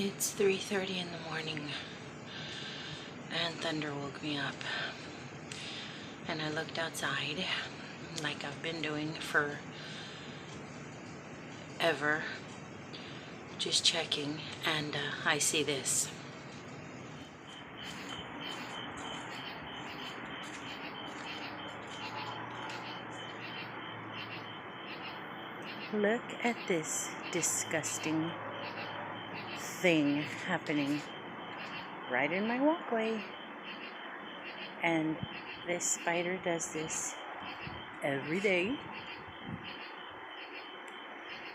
It's 3:30 in the morning and thunder woke me up, and I looked outside like I've been doing forever, just checking, and I see this. Look at this disgusting thing happening right in my walkway. And this spider does this every day.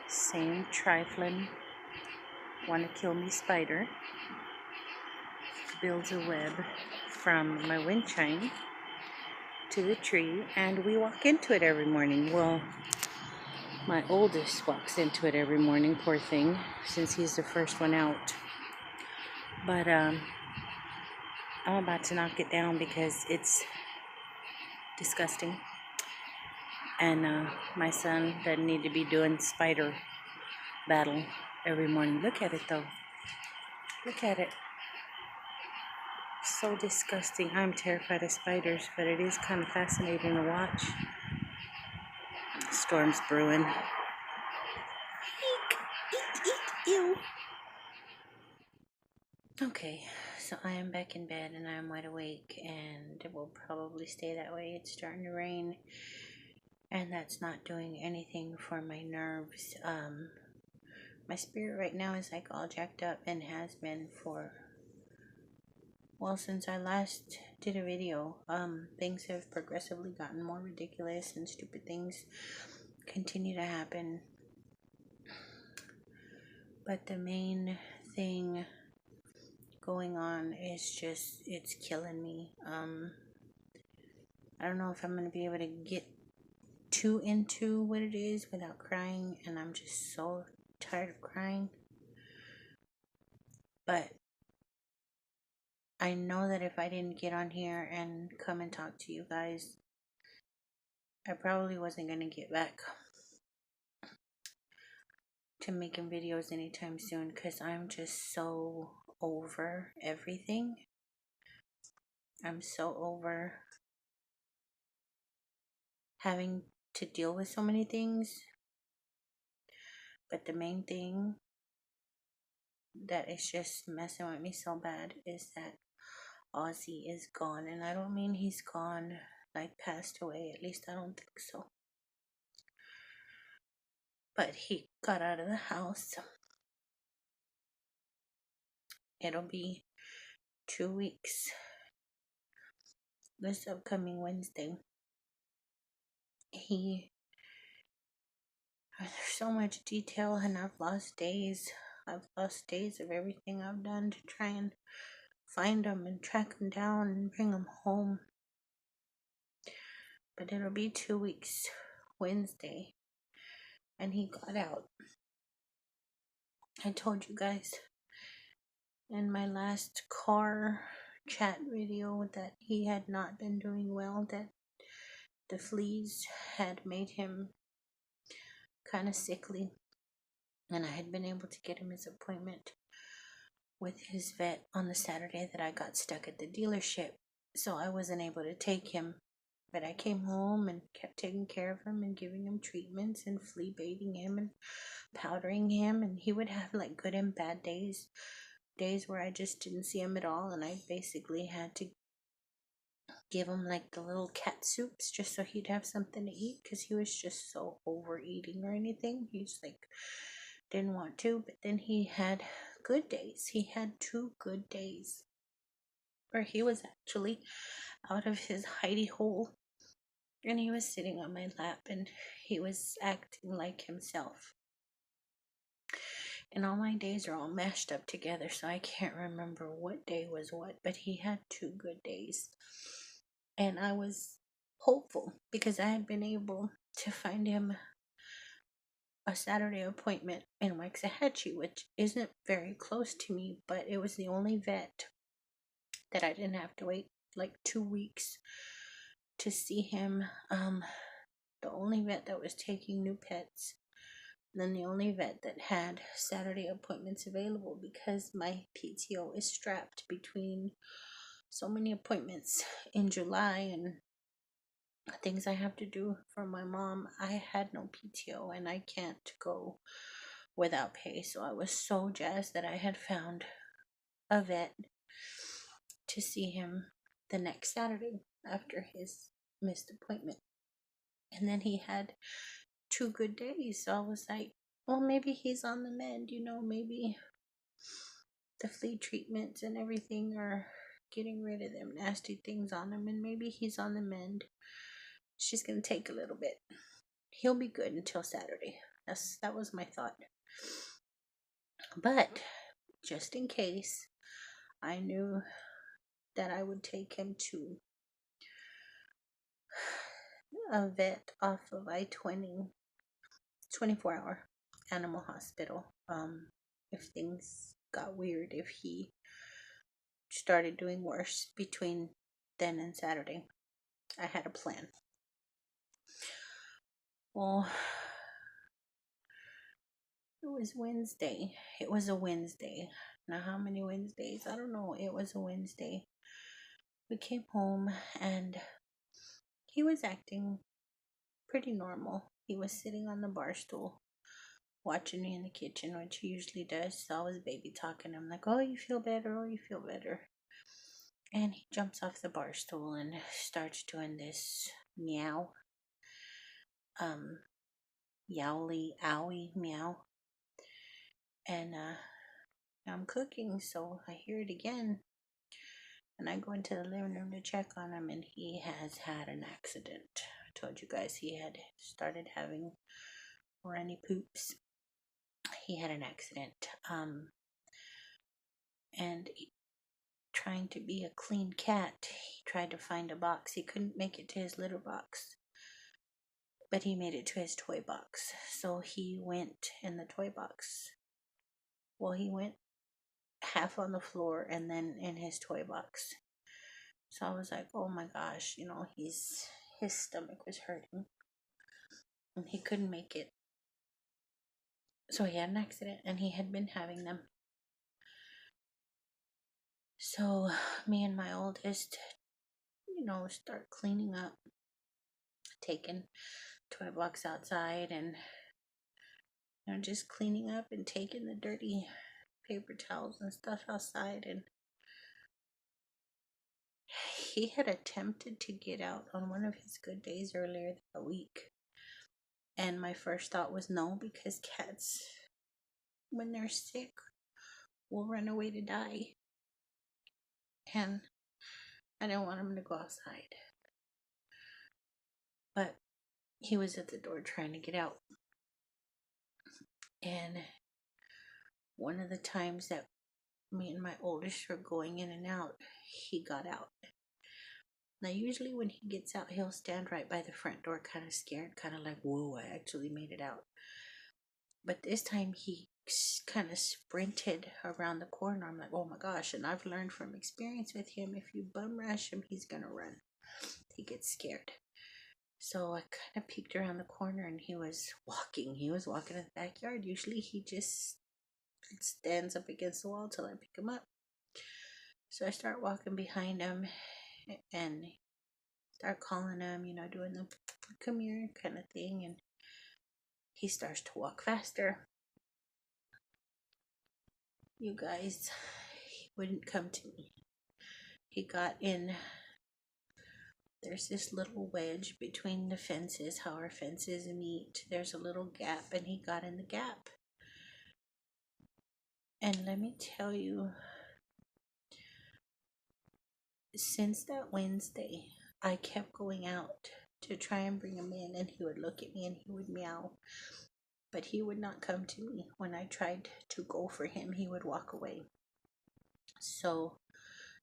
Same trifling, wanna kill me spider builds a web from my wind chime to the tree, and we walk into it every morning. Well, my oldest walks into it every morning, poor thing, since he's the first one out. But I'm about to knock it down because it's disgusting. And my son doesn't need to be doing spider battle every morning. Look at it though. Look at it. So disgusting. I'm terrified of spiders, but it is kind of fascinating to watch. Storm's brewing. Eek, ew. Okay, so I am back in bed and I am wide awake, and it will probably stay that way. It's starting to rain, and that's not doing anything for my nerves. My spirit right now is like all jacked up, and has been for, well, since I last did a video. Things have progressively gotten more ridiculous, and stupid things continue to happen. But the main thing going on is just, it's killing me. I don't know if I'm going to be able to get too into what it is without crying, and I'm just so tired of crying. But I know that if I didn't get on here and come and talk to you guys, I probably wasn't going to get back to making videos anytime soon, because I'm just so over everything. I'm so over having to deal with so many things. But the main thing that is just messing with me so bad is that Ozzy is gone. And I don't mean he's gone, like passed away. At least I don't think so. But he got out of the house. It'll be 2 weeks this upcoming Wednesday. There's so much detail, and I've lost days. I've lost days of everything I've done to try and find him and track him down and bring him home. But it'll be 2 weeks Wednesday, and he got out. I told you guys in my last car chat video that he had not been doing well, that the fleas had made him kind of sickly, and I had been able to get him his appointment with his vet on the Saturday that I got stuck at the dealership, so I wasn't able to take him. But I came home and kept taking care of him and giving him treatments and flea baiting him and powdering him, and he would have like good and bad days where I just didn't see him at all, and I basically had to give him like the little cat soups just so he'd have something to eat, because he was just so overeating or anything. He's like didn't want to. But then he had good days. He had 2 good days where he was actually out of his hidey hole, and he was sitting on my lap, and he was acting like himself. And all my days are all mashed up together, so I can't remember what day was what, but he had 2 good days. And I was hopeful because I had been able to find him a Saturday appointment in Waxahachie, which isn't very close to me, but it was the only vet that I didn't have to wait like 2 weeks to see him. The only vet that was taking new pets then the only vet that had Saturday appointments available, because my PTO is strapped between so many appointments in July and things I have to do for my mom. I had no PTO and I can't go without pay. So I was so jazzed that I had found a vet to see him the next Saturday after his missed appointment. And then he had 2 good days. So I was like, well, maybe he's on the mend, maybe the flea treatments and everything are getting rid of them nasty things on him, and maybe he's on the mend. She's gonna take a little bit. He'll be good until Saturday. That was my thought. But just in case, I knew that I would take him to a vet off of I-20, 24-hour animal hospital. If things got weird, if he started doing worse between then and Saturday, I had a plan. Well, it was Wednesday. It was a Wednesday. Now, how many Wednesdays? I don't know. It was a Wednesday. We came home and he was acting pretty normal. He was sitting on the bar stool watching me in the kitchen, which he usually does. So I was baby talking. I'm like, oh, you feel better? Oh, you feel better? And he jumps off the bar stool and starts doing this meow. Yowly, owie, meow. And I'm cooking, so I hear it again. And I go into the living room to check on him, and he has had an accident. I told you guys he had started having runny poops. He had an accident. And trying to be a clean cat, he tried to find a box. He couldn't make it to his litter box, but he made it to his toy box. So he went in the toy box. Well, he went half on the floor and then in his toy box. So I was like, oh my gosh, his stomach was hurting and he couldn't make it. So he had an accident and he had been having them. So me and my oldest, start cleaning up, taking toy box outside and just cleaning up and taking the dirty paper towels and stuff outside. And he had attempted to get out on one of his good days earlier that week. And my first thought was no, because cats, when they're sick, will run away to die. And I didn't want him to go outside. But he was at the door trying to get out. And one of the times that me and my oldest were going in and out, he got out. Now, usually when he gets out, he'll stand right by the front door, kind of scared, kind of like, whoa, I actually made it out. But this time he kind of sprinted around the corner. I'm like, oh my gosh. And I've learned from experience with him, if you bum rush him, he's going to run. He gets scared. So I kind of peeked around the corner and he was walking. He was walking in the backyard. Usually he just stands up against the wall till I pick him up. So I start walking behind him and start calling him, doing the come here kind of thing. And he starts to walk faster. You guys, he wouldn't come to me. He got in. There's this little wedge between the fences, how our fences meet. There's a little gap, and he got in the gap. And let me tell you, since that Wednesday, I kept going out to try and bring him in, and he would look at me and he would meow. But he would not come to me. When I tried to go for him, he would walk away. So,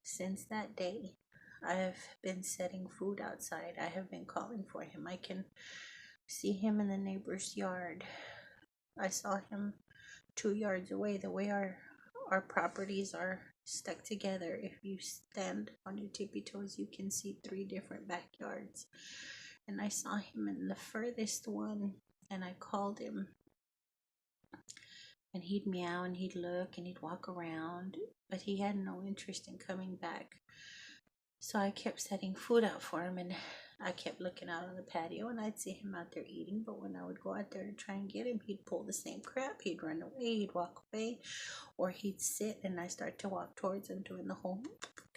since that day, I've been setting food outside. I have been calling for him. I can see him in the neighbor's yard. I saw him 2 yards away. The way our properties are stuck together, if you stand on your tippy toes, you can see 3 different backyards. And I saw him in the furthest one, and I called him. And he'd meow and he'd look and he'd walk around, but he had no interest in coming back. So I kept setting food out for him, and I kept looking out on the patio, and I'd see him out there eating. But when I would go out there to try and get him, he'd pull the same crap. He'd run away, he'd walk away, or he'd sit, and I start to walk towards him doing the whole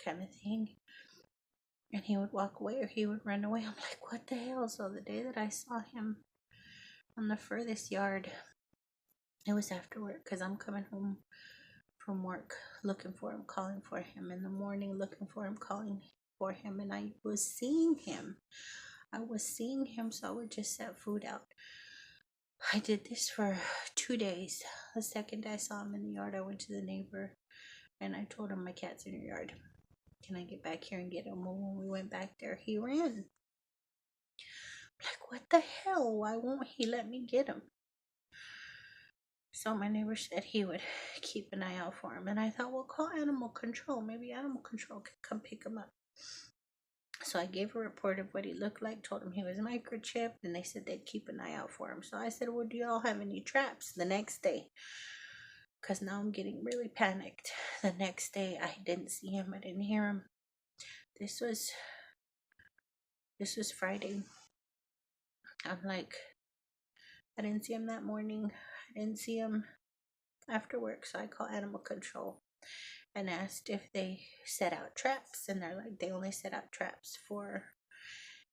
kind of thing. And he would walk away or he would run away. I'm like, what the hell? So the day that I saw him on the furthest yard, it was after work because I'm coming home from work looking for him, calling for him in the morning, looking for him, calling for him, and I was seeing him. So I would just set food out. I did this for 2 days. The second day I saw him in the yard, I went to the neighbor and I told him, my cat's in your yard. Can I get back here and get him? Well, when we went back there, he ran. Like, what the hell? Why won't he let me get him? So my neighbor said he would keep an eye out for him. And I thought, well, call animal control. Maybe animal control could come pick him up. So I gave a report of what he looked like, told him he was microchipped, and they said they'd keep an eye out for him. So I said, well, do y'all have any traps the next day? Because now I'm getting really panicked. The next day, I didn't see him. I didn't hear him. This was Friday. I'm like, I didn't see him that morning. I didn't see him after work. So I called animal control and asked if they set out traps. And they're like, they only set out traps for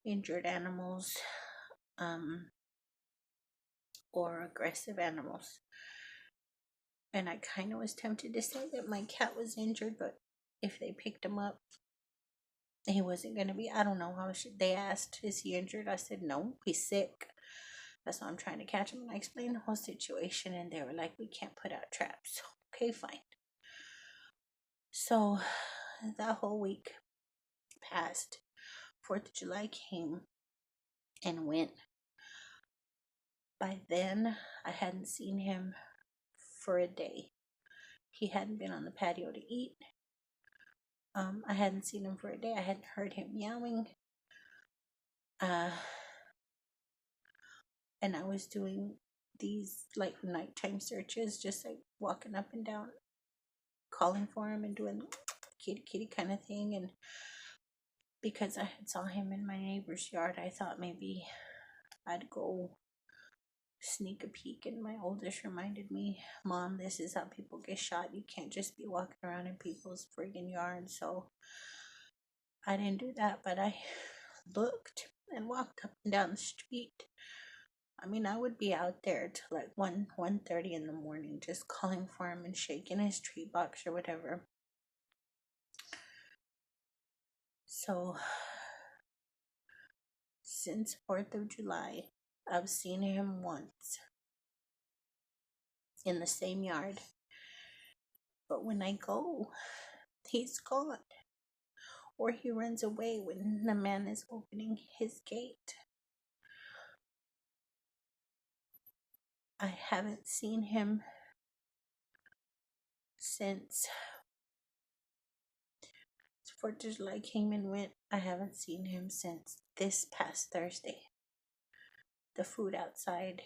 injured animals or aggressive animals. And I kind of was tempted to say that my cat was injured, but if they picked him up, he wasn't going to be, I don't know how they asked, is he injured? I said, no, he's sick. That's why I'm trying to catch him. And I explained the whole situation, and they were like, we can't put out traps. Okay, fine. So that whole week passed. 4th of July came and went. By then, I hadn't seen him for a day. He hadn't been on the patio to eat. I hadn't seen him for a day. I hadn't heard him meowing. And I was doing these like nighttime searches, just like walking up and down, calling for him and doing kitty kitty kind of thing. And because I had saw him in my neighbor's yard, I thought maybe I'd go sneak a peek. And my oldest reminded me, Mom, this is how people get shot. You can't just be walking around in people's friggin' yards. So I didn't do that, but I looked and walked up and down the street. I mean, I would be out there till like 1:30 in the morning, just calling for him and shaking his tree box or whatever. So since 4th of July, I've seen him once in the same yard. But when I go, he's gone. Or he runs away when the man is opening his gate. I haven't seen him since 4th of July came and went. I haven't seen him since this past Thursday. The food outside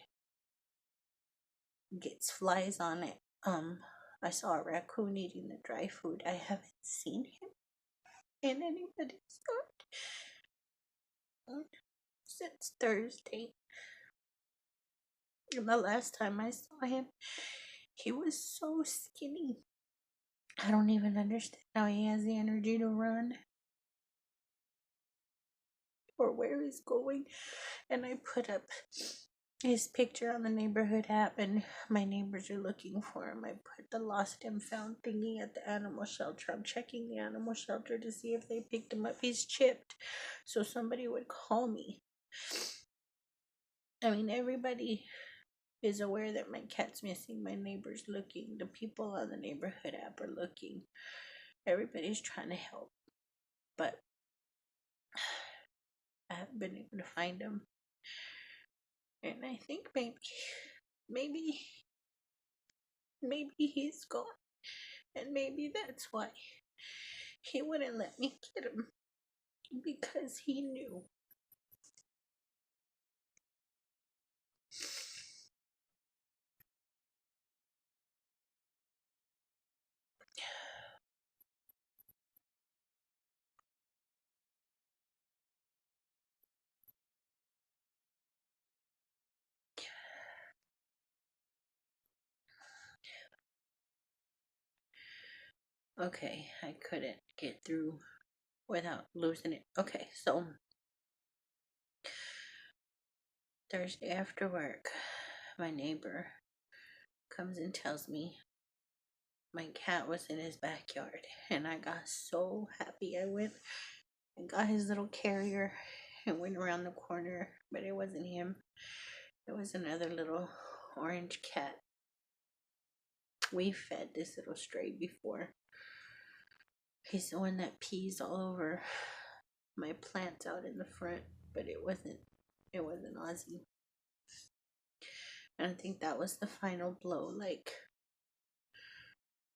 gets flies on it. I saw a raccoon eating the dry food. I haven't seen him in anybody's yard since Thursday. And the last time I saw him, he was so skinny. I don't even understand how he has the energy to run or where he's going. And I put up his picture on the neighborhood app, and my neighbors are looking for him. I put the lost and found thingy at the animal shelter. I'm checking the animal shelter to see if they picked him up. He's chipped, so somebody would call me. I mean, everybody is aware that my cat's missing. My neighbor's looking. The people on the neighborhood app are looking. Everybody's trying to help, but I haven't been able to find him. And I think maybe he's gone. And maybe that's why he wouldn't let me get him. Because he knew. Okay, I couldn't get through without losing it. Okay, so Thursday after work, my neighbor comes and tells me my cat was in his backyard, and I got so happy. I went and got his little carrier and went around the corner, but it wasn't him. It was another little orange cat. We fed this little stray before. He's the one that pees all over my plants out in the front, but it wasn't Ozzy. And I think that was the final blow, like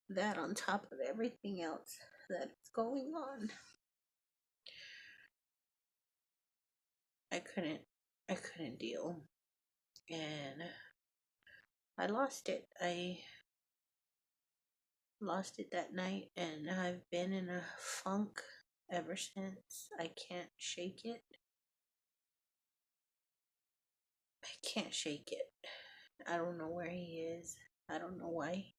that on top of everything else that's going on. I couldn't deal. And I lost it. I lost it that night, and I've been in a funk ever since. I can't shake it. I can't shake it. I don't know where he is. I don't know why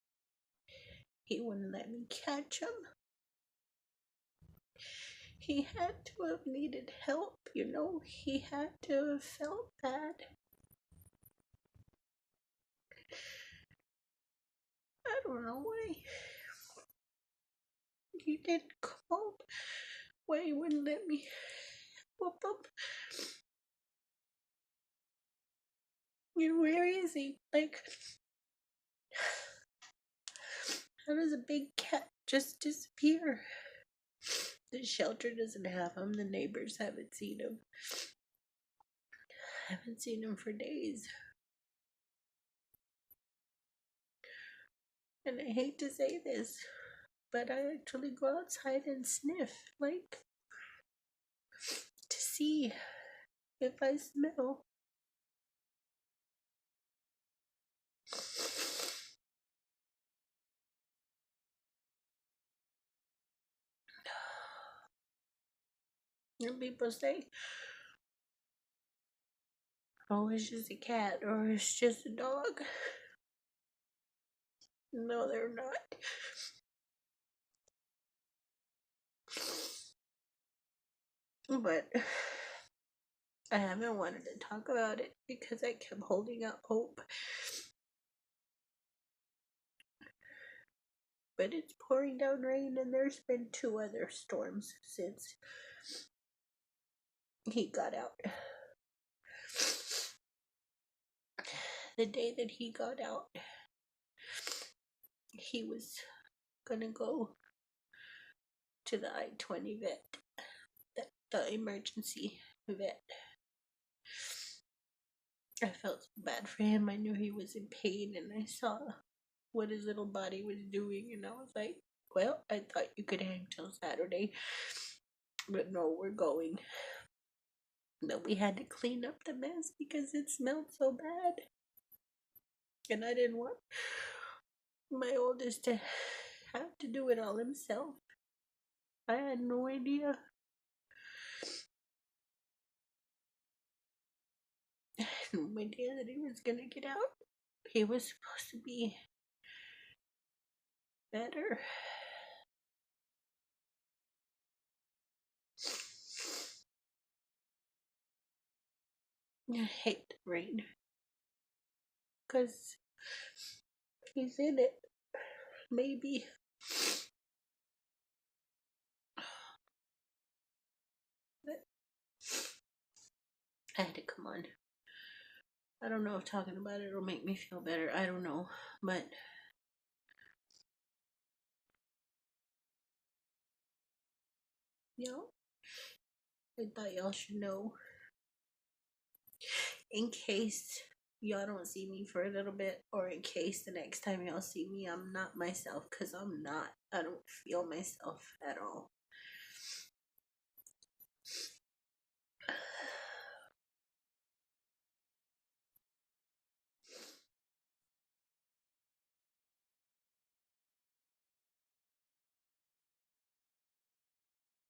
he wouldn't let me catch him. He had to have needed help. He had to have felt bad. I don't know why he didn't come. Why he wouldn't let me whoop him. Where is he? Like, how does a big cat just disappear? The shelter doesn't have him. The neighbors haven't seen him. I haven't seen him for days. And I hate to say this, but I actually go outside and sniff, like, to see if I smell. And people say, oh, it's just a cat or it's just a dog. No, they're not. But I haven't wanted to talk about it because I kept holding out hope. But it's pouring down rain, and there's been 2 other storms since he got out. The day that he got out, he was gonna go to the I-20 vet, the emergency vet. I felt so bad for him. I knew he was in pain, and I saw what his little body was doing, and I was like, well, I thought you could hang till Saturday, but no, we're going. But we had to clean up the mess because it smelled so bad, and I didn't want my oldest to have to do it all himself. I had no idea. I had no idea that he was gonna get out. He was supposed to be better. I hate the rain because he's in it. Maybe. But I had to come on. I don't know if talking about it will make me feel better. I don't know. But I thought y'all should know. In case y'all don't see me for a little bit, or in case the next time y'all see me, I'm not myself, because I'm not. I don't feel myself at all.